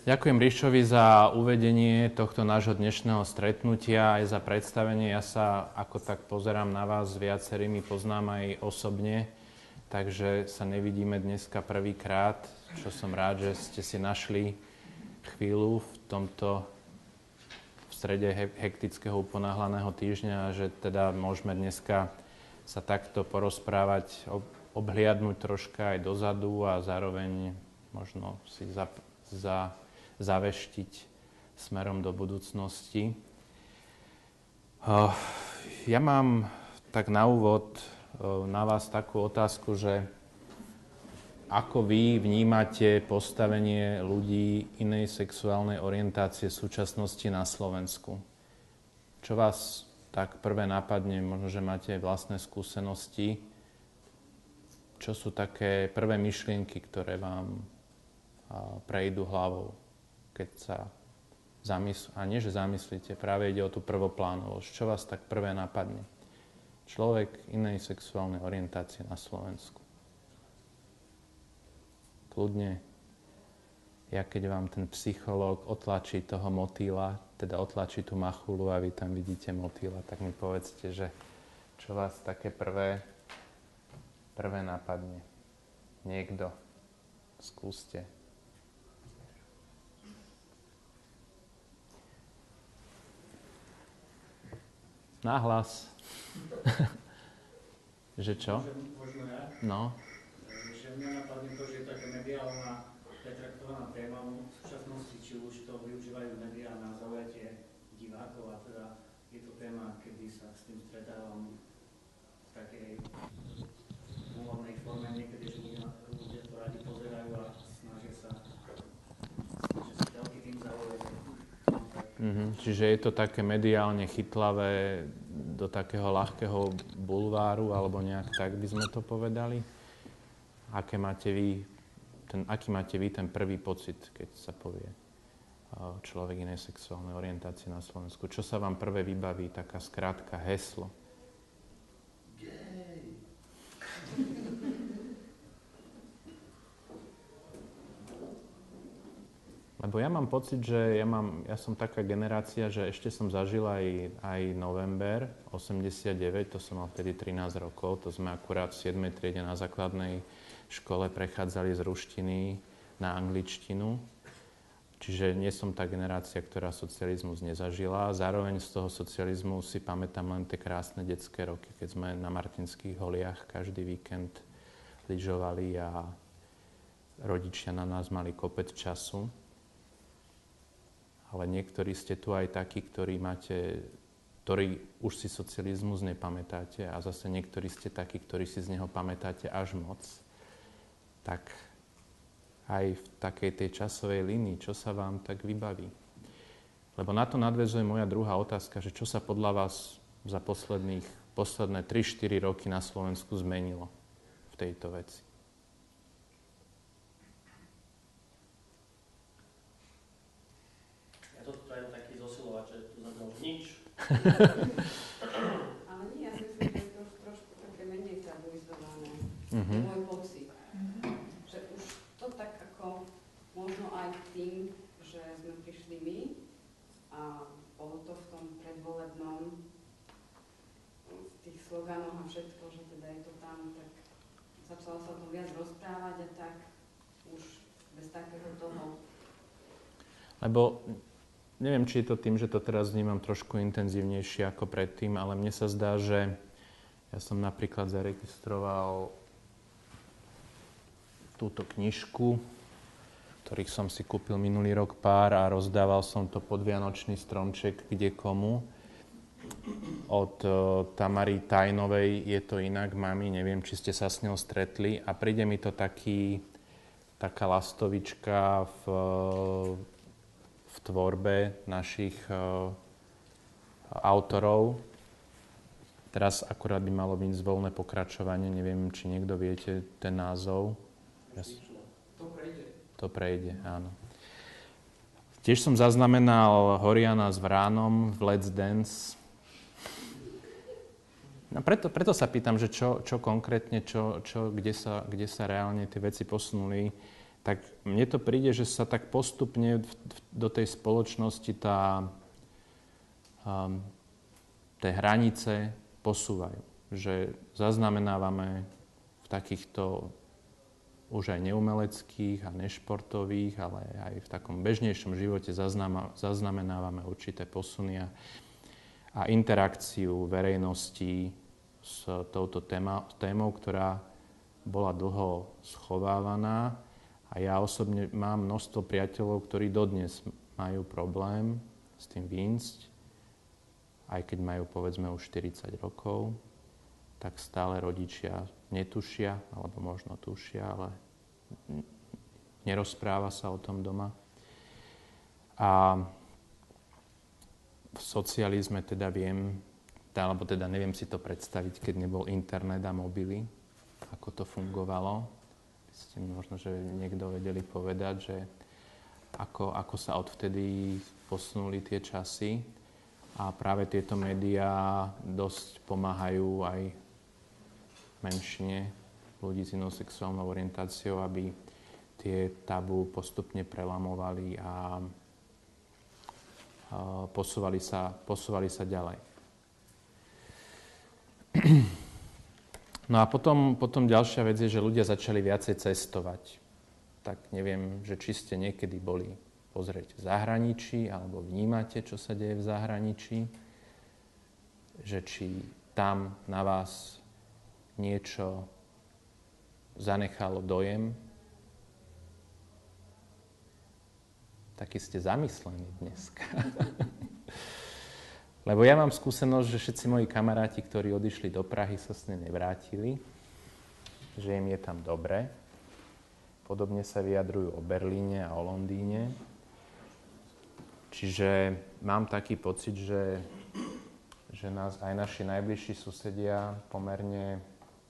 Ďakujem Ríšovi za uvedenie tohto nášho dnešného stretnutia aj za predstavenie. Ja sa ako tak pozerám na vás, s viacerými poznám aj osobne, takže sa nevidíme dneska prvýkrát, čo som rád, že ste si našli chvíľu v strede hektického uponáhlaného týždňa a že teda môžeme dneska sa takto porozprávať, obhliadnúť troška aj dozadu a zároveň možno si zaveštiť smerom do budúcnosti. Ja mám tak na úvod na vás takú otázku, že ako vy vnímate postavenie ľudí inej sexuálnej orientácie v súčasnosti na Slovensku? Čo vás tak prvé napadne, možno, že máte vlastné skúsenosti? Čo sú také prvé myšlienky, ktoré vám prejdú hlavou, keď sa zamyslíte, práve ide o tú prvoplánovosť. Čo vás tak prvé napadne? Človek inej sexuálnej orientácie na Slovensku. Kľudne, ja keď vám ten psychológ otlačí toho motýla, teda otlačí tú machulu a vy tam vidíte motýla, tak mi povedzte, že čo vás také prvé napadne. Niekto. Skúste. Nahlas. Že čo? Možno ja? No. Že mňa napadne to, že je taká mediálna pretraktovaná téma v súčasnosti, či už to využívajú médiá na zaujatie divákov a teda je to téma, kedy sa s tým stretávam v takej úvodnej forme niekedy, že ľudia to radi pozerajú a snažia sa ďalky tým zaujať. Čiže je to také mediálne chytlavé do takého ľahkého bulváru, alebo nejak tak by sme to povedali? Aký máte vy ten prvý pocit, keď sa povie človek inej sexuálnej orientácie na Slovensku? Čo sa vám prvé vybaví, taká skrátka, heslo? Gay. Lebo ja mám pocit, že ja som taká generácia, že ešte som zažil aj november 89, to som mal vtedy 13 rokov, to sme akurát v 7. triede na základnej škole prechádzali z ruštiny na angličtinu. Čiže nie som tá generácia, ktorá socializmus nezažila. Zároveň z toho socializmu si pamätám len tie krásne detské roky, keď sme na Martinských holiach každý víkend lyžovali a rodičia na nás mali kopec času. Ale niektorí ste tu aj takí, ktorí už si socializmus nepamätáte a zase niektorí ste takí, ktorí si z neho pamätáte až moc. Tak aj v takej tej časovej línii, čo sa vám tak vybaví? Lebo na to nadväzuje moja druhá otázka, že čo sa podľa vás za posledné 3-4 roky na Slovensku zmenilo v tejto veci? Ale nie, ja si myslím, že je to trošku také menej tabuizované. Je môj pocit. Že už to tak ako možno aj tým, že sme prišli my a bolo to v tom predvolebnom v tých sloganoch a všetko, že teda je to tam, tak začalo sa o tom viac rozprávať a tak už bez takého toho. Lebo neviem, či je to tým, že to teraz vnímam trošku intenzívnejšie ako predtým, ale mne sa zdá, že ja som napríklad zaregistroval túto knižku, ktorých som si kúpil minulý rok pár a rozdával som to pod vianočný stromček kdekomu. Od Tamary Tajnovej Je to inak, mami, neviem, či ste sa s ňou stretli a príde mi to taká lastovička v tvorbe našich autorov. Teraz akurát by malo byť voľné pokračovanie, neviem, či niekto viete ten názov. To prejde, áno. Tiež som zaznamenal Horiana s Vránom v Let's Dance. No preto sa pýtam, že čo konkrétne, kde sa reálne tie veci posunuli. tak mne to príde, že sa tak postupne do tej spoločnosti tie hranice posúvajú. Že zaznamenávame v takýchto už aj neumeleckých a nešportových, ale aj v takom bežnejšom živote zaznamenávame určité posuny a interakciu verejnosti s touto témou, ktorá bola dlho schovávaná. A ja osobne mám množstvo priateľov, ktorí dodnes majú problém s tým výjsť, aj keď majú povedzme už 40 rokov, tak stále rodičia netušia, alebo možno tušia, ale nerozpráva sa o tom doma. A v socializme teda neviem si to predstaviť, keď nebol internet a mobily, ako to fungovalo. Ste možno, že niekto vedeli povedať, že ako sa odvtedy posunuli tie časy. A práve tieto médiá dosť pomáhajú aj menšine ľudí s inou sexuálnou orientáciou, aby tie tabu postupne prelamovali a posúvali sa ďalej. No a potom ďalšia vec je, že ľudia začali viacej cestovať. Tak neviem, že či ste niekedy boli pozrieť v zahraničí, alebo vnímate, čo sa deje v zahraničí, že či tam na vás niečo zanechalo dojem. Taký ste zamyslení dneska. Lebo ja mám skúsenosť, že všetci moji kamaráti, ktorí odišli do Prahy, sa s ním nevrátili, že im je tam dobre. Podobne sa vyjadrujú o Berlíne a o Londýne. Čiže mám taký pocit, že nás aj naši najbližší susedia pomerne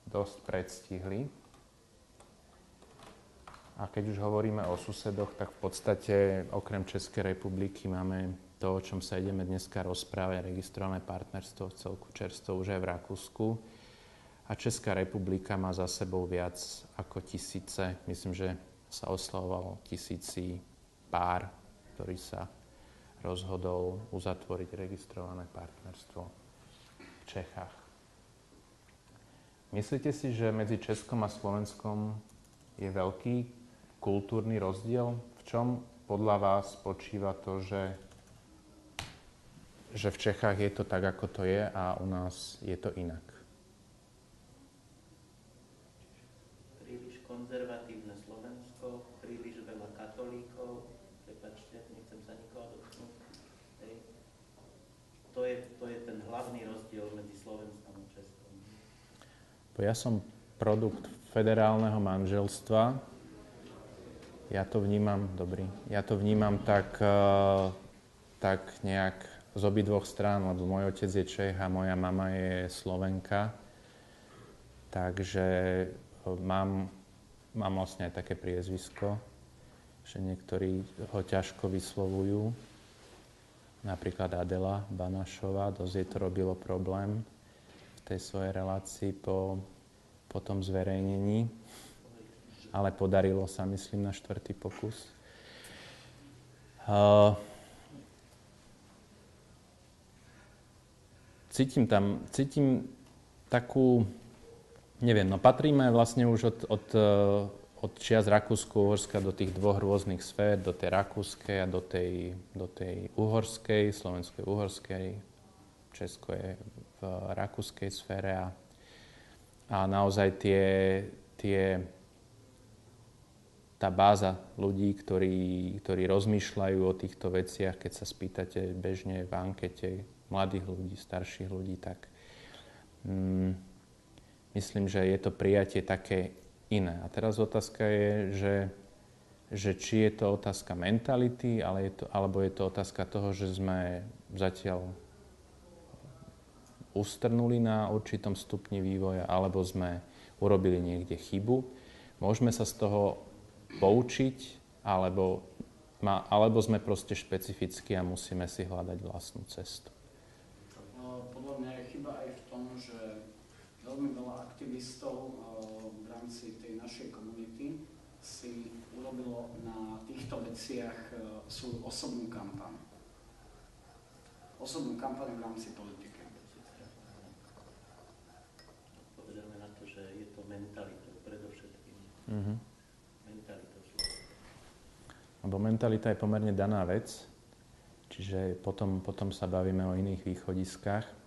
dosť predstihli. A keď už hovoríme o susedoch, tak v podstate okrem Českej republiky máme to, o čom sa ideme dneska rozprávať, registrované partnerstvo v celku čerstvo už aj v Rakúsku. A Česká republika má za sebou viac ako 1000, myslím, že sa oslavovalo 1000 pár, ktorý sa rozhodol uzatvoriť registrované partnerstvo v Čechách. Myslíte si, že medzi Českom a Slovenskom je veľký kultúrny rozdiel? V čom podľa vás spočíva to, že v Čechách je to tak, ako to je a u nás je to inak? Príliš konzervatívne Slovensko, príliš veľa katolíkov, prepáčte, nechcem sa nikoho dotknúť. To je ten hlavný rozdiel medzi Slovenskom a Českom. Ja som produkt federálneho manželstva. Ja to vnímam tak nejak z obidvoch strán, lebo môj otec je Čech a moja mama je Slovenka. Takže mám vlastne aj také priezvisko, že niektorí ho ťažko vyslovujú. Napríklad Adela Banašová, dosť jej to robilo problém v tej svojej relácii po tom zverejnení. Ale podarilo sa, myslím, na 4. pokus. Cítim takú, neviem, patríme vlastne už od čias Rakúsko-Uhorska do tých dvoch rôznych sfér, do tej rakúskej a do tej uhorskej, slovensko-uhorskej. Česko je v rakúskej sfére a naozaj tá báza ľudí, ktorí rozmýšľajú o týchto veciach, keď sa spýtate bežne v ankete mladých ľudí, starších ľudí, tak myslím, že je to prijatie také iné. A teraz otázka je, že či je to otázka mentality, alebo je to otázka toho, že sme zatiaľ ustrnuli na určitom stupni vývoja, alebo sme urobili niekde chybu. Môžeme sa z toho poučiť, alebo sme proste špecifickí a musíme si hľadať vlastnú cestu. Podľa mňa je chyba aj v tom, že veľmi veľa aktivistov v rámci tej našej komunity si urobilo veciach sú osobnú kampaň. Osobnú kampaň v rámci politiky. Povedáme na to, že je to mentalitou predovšetkým. Mentalitou. Lebo mentalita je pomerne daná vec, čiže potom sa bavíme o iných východiskách.